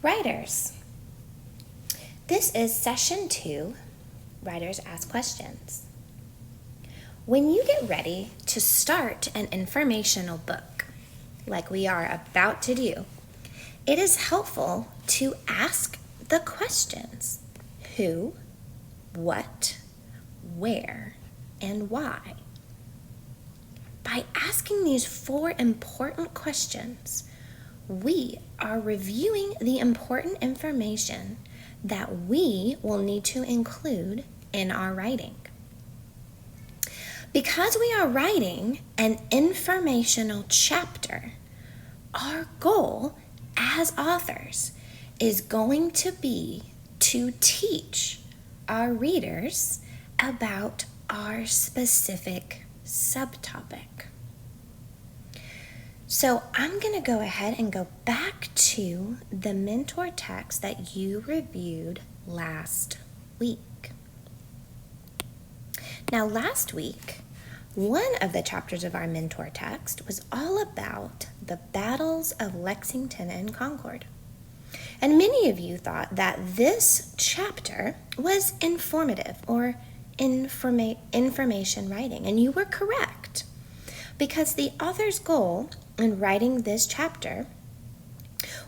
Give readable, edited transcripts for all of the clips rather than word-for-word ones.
Writers. This is session 2, Writers Ask Questions. When you get ready to start an informational book, like we are about to do, it is helpful to ask the questions: who, what, where, and why. By asking these 4 important questions, we are reviewing the important information that we will need to include in our writing. Because we are writing an informational chapter, our goal as authors is going to be to teach our readers about our specific subtopic. So I'm going to go ahead and go back to the mentor text that you reviewed last week. Now, last week, one of the chapters of our mentor text was all about the battles of Lexington and Concord. And many of you thought that this chapter was informative or information writing, and you were correct, because the author's goal in writing this chapter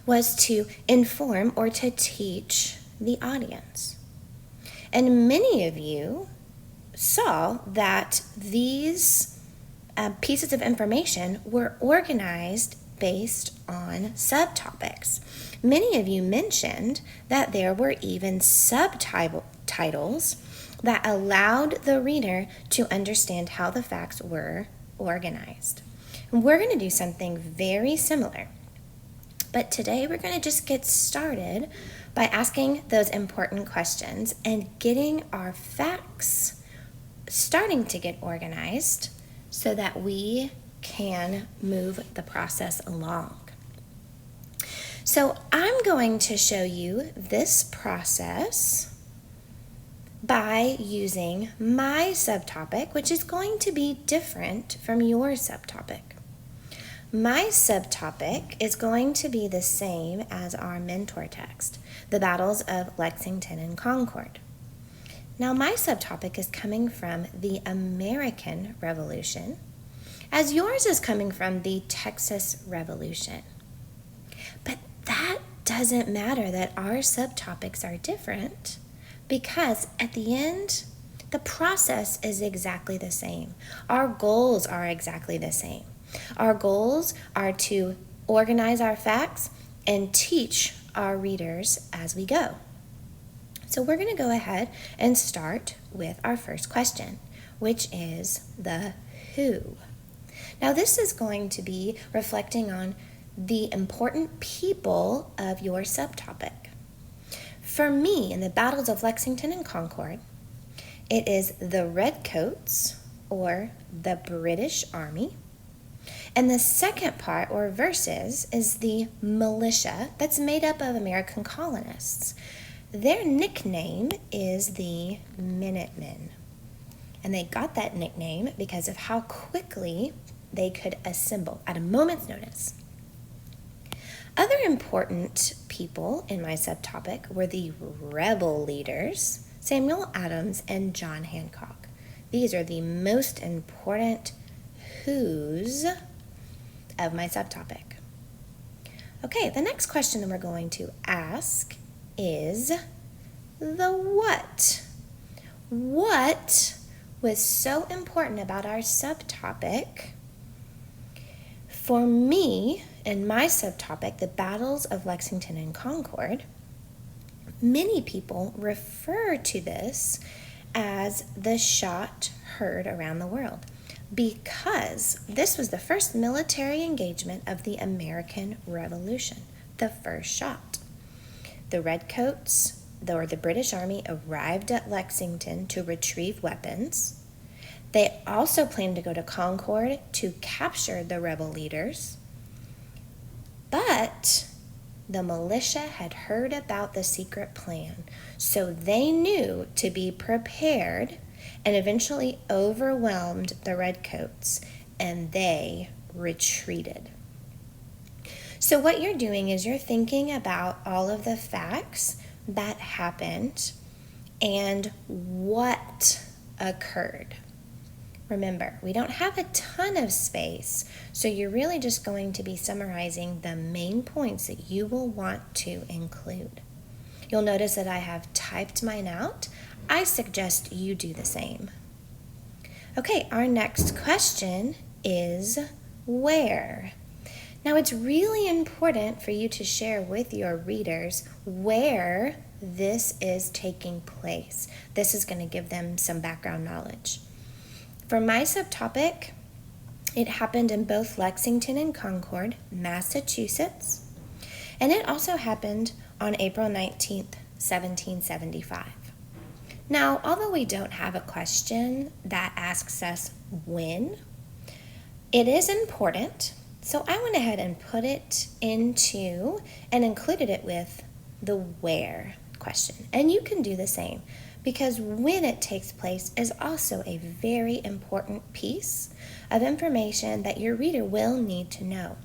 was to inform or to teach the audience. And many of you saw that these pieces of information were organized based on subtopics. Many of you mentioned that there were even subtitles that allowed the reader to understand how the facts were organized. And we're going to do something very similar. But today we're going to just get started by asking those important questions and getting our facts starting to get organized so that we can move the process along. So I'm going to show you this process by using my subtopic, which is going to be different from your subtopic. My subtopic is going to be the same as our mentor text, the battles of Lexington and Concord. Now, my subtopic is coming from the American Revolution, as yours is coming from the Texas Revolution. But that doesn't matter that our subtopics are different, because at the end, the process is exactly the same. Our goals are exactly the same. Our goals are to organize our facts and teach our readers as we go. So we're going to go ahead and start with our first question, which is the who. Now, this is going to be reflecting on the important people of your subtopic. For me, in the battles of Lexington and Concord, it is the Redcoats, or the British Army. And the second part, or verses, is the militia that's made up of American colonists. Their nickname is the Minutemen. And they got that nickname because of how quickly they could assemble at a moment's notice. Other important people in my subtopic were the rebel leaders, Samuel Adams and John Hancock. These are the most important who's of my subtopic. Okay, the next question that we're going to ask is the what. What was so important about our subtopic? For me, in my subtopic, the battles of Lexington and Concord, many people refer to this as the shot heard around the world, because this was the first military engagement of the American Revolution, the first shot. The Redcoats, or the British Army, arrived at Lexington to retrieve weapons. They also planned to go to Concord to capture the rebel leaders. But the militia had heard about the secret plan, so they knew to be prepared and eventually overwhelmed the Redcoats, and they retreated. So what you're doing is you're thinking about all of the facts that happened and what occurred. Remember, we don't have a ton of space, so you're really just going to be summarizing the main points that you will want to include. You'll notice that I have typed mine out. I suggest you do the same. Okay, our next question is where? Now, it's really important for you to share with your readers where this is taking place. This is going to give them some background knowledge. For my subtopic, it happened in both Lexington and Concord, Massachusetts, and it also happened on April 19th, 1775. Now, although we don't have a question that asks us when, it is important, so I went ahead and put it into and included it with the where question. And you can do the same, because when it takes place is also a very important piece of information that your reader will need to know.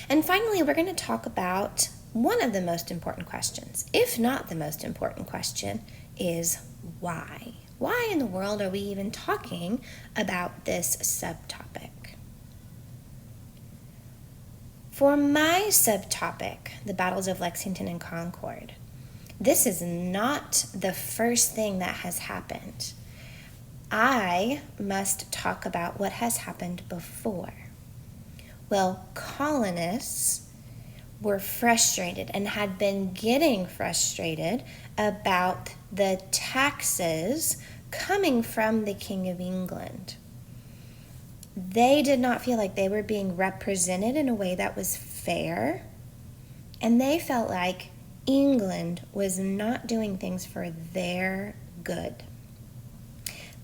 And finally, we're going to talk about one of the most important questions, if not the most important question, is why? Why in the world are we even talking about this subtopic? For my subtopic, the battles of Lexington and Concord, this is not the first thing that has happened. I must talk about what has happened before. Well, colonists were frustrated and had been getting frustrated about the taxes coming from the King of England. They did not feel like they were being represented in a way that was fair, and they felt like England was not doing things for their good.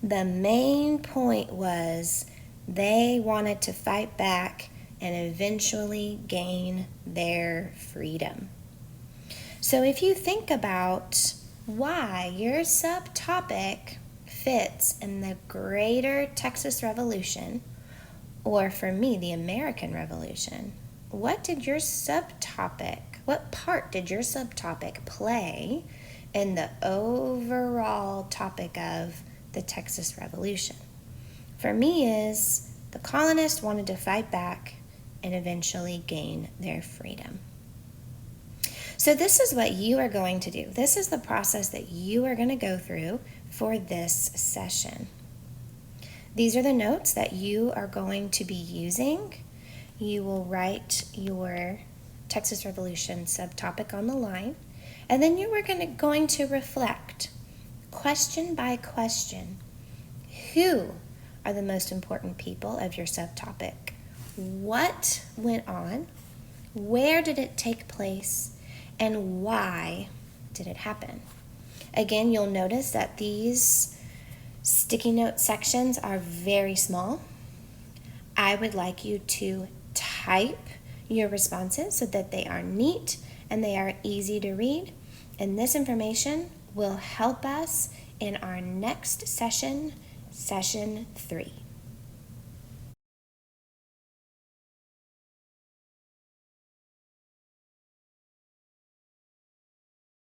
The main point was they wanted to fight back and eventually gain their freedom. So if you think about why your subtopic fits in the greater Texas Revolution, or for me, the American Revolution, what part did your subtopic play in the overall topic of the Texas Revolution? For me, is the colonists wanted to fight back and eventually gain their freedom. So this is what you are going to do. This is the process that you are going to go through for this session. These are the notes that you are going to be using. You will write your Texas Revolution subtopic on the line, and then you are going to reflect question by question. Who are the most important people of your subtopic? What went on? Where did it take place? And why did it happen? Again, you'll notice that these sticky note sections are very small. I would like you to type your responses so that they are neat and they are easy to read. And this information will help us in our next session, session 3.